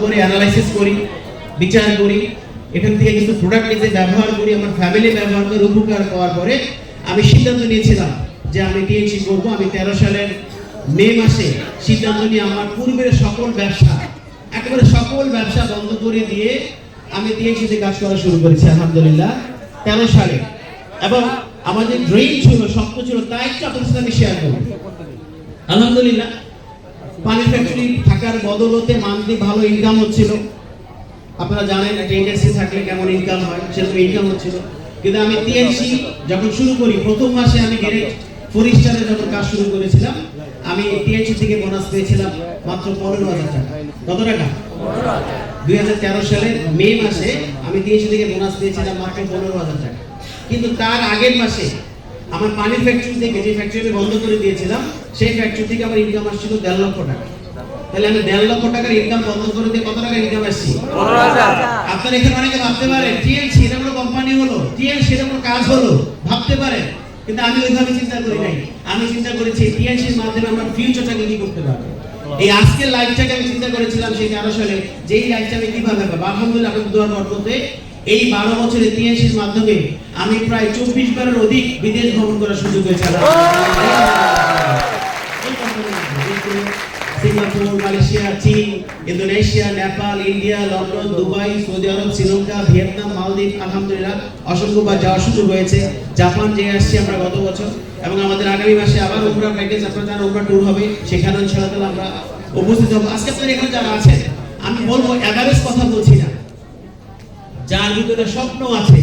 করে অ্যানালাইসিস করি, বিচার করি, এখান থেকে কিছু প্রোডাক্ট নিজে ব্যবহার করি, আমার ফ্যামিলি ব্যবহার করে উপকার পাওয়ার পরে আমি সিদ্ধান্ত নিয়েছিলাম যে আমি টিএনসি করবো। আমি 13 সালের মে মাসে সিদ্ধান্ত নিয়ে আমার পূর্বের সকল ব্যবসা, একেবারে সকল ব্যবসা বন্ধ করে দিয়ে আমি টিএনসিতে কাজ করা শুরু করেছি আলহামদুলিল্লাহ 13 সালে। এবং আমাদের ড্রিম ছিল, স্বপ্ন ছিল, তাই একটু আপনাদের সাথে আমি শেয়ার করব। আলহামদুলিল্লাহ পানি ফ্যাক্টরি থাকার বদলতে মান্থলি ভালো ইনকাম হচ্ছিল। আপনারা জানেন একটা ইন্ডাস্ট্রি থাকলে কেমন ইনকাম হয়, সেরকম ইনকাম হচ্ছিল। কিন্তু আমি টিএনসি যখন শুরু করি, প্রথম মাসে আমি গ্রেড 4 স্টারে যখন কাজ শুরু করেছিলাম, আমি টিএনসি থেকে বোনাস পেয়েছিলাম মাত্র 15,000 টাকা। কত টাকা? 2013 সালের মে মাসে আমি টিএনসি থেকে বোনাস পেয়েছিলাম মাত্র 15,000 টাকা। কিন্তু তার আগের মাসে আমার পানির ফ্যাক্টরি থেকে, যে ফ্যাক্টরি আমি বন্ধ করে দিয়েছিলাম, সেই ফ্যাক্টরি থেকে আমার ইনকাম আসছিল 1.5 লক্ষ টাকা। তাহলে আমি 1.5 লক্ষ টাকার ইনকাম বন্ধ করে দিয়ে কত টাকা ইনকাম আসছি? 15,000। আপনারা এখানে অনেকে ভাবতে পারেন টিএনসি এটা কোনো কোম্পানি হলো, টিএনসি এটা কোনো কাজ হলো, ভাবতে পারেন। কিন্তু আমি ওইভাবে চিন্তা করি নাই। আমি চিন্তা করেছি টিএনসির মাধ্যমে আমার ফিউচারটাকে কি করতে পারবো। এই আজকের লাইফটাকে আমি চিন্তা করেছিলাম সেই 13 সালে, যে এই লাইফটা আমি কিভাবে পাবো। আলহামদুলিল্লাহ আপনাদের দোয়ার বরকতে এই 12 বছরে টিএনসির মাধ্যমে আমি প্রায় 24 বারের অধিক বিদেশ ভ্রমণ করার সুযোগ হয়েছে। সিঙ্গাপুর, মালয়েশিয়া, চীন, Indonesia, Nepal, India, London, Dubai, Saudi Arab, Sri Lanka, Vietnam, মালদ্বীপ, আলহামদুলিল্লাহ অসংখ্যবার যাওয়ার সুযোগ হয়েছে। জাপান যে আসছি আমরা গত বছর, এবং আমাদের আগামী মাসে আবার উমরা প্যাকেজ, আপনারা জানেন উমরা ট্যুর হবে, সেখানেও ইনশাআল্লাহ আমরা উপস্থিত হব। আজকে আপনাদের এখানে যারা আছেন, আমি বলবো এভারেজ কথা বলছি না, যার ভিতরে স্বপ্ন আছে,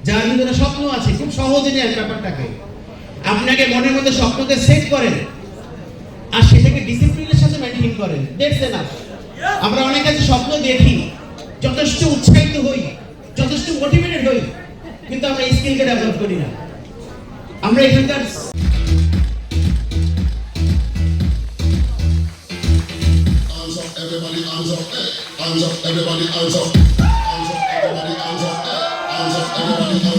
যার ভিতরে স্বপ্ন আছে, খুব সহজে নেন ব্যাপারটাকে। আপনাকে মনের মধ্যে স্বপ্নকে সেট করেন আর সেটাকে ডিসিপ্লিনের সাথে মেইনটেইন করেন, দ্যাটস এনাফ। আমরা অনেক কাছে স্বপ্ন দেখি, যথেষ্ট উৎসাহিত হই, যথেষ্ট মোটিভেটেড হই, কিন্তু আমরা স্কিলকে ডেভেলপ করি না। আমরা এখানকার everybody hands up, hands up, everybody hands up, hands up, everybody hands up, hands up, everybody hands up.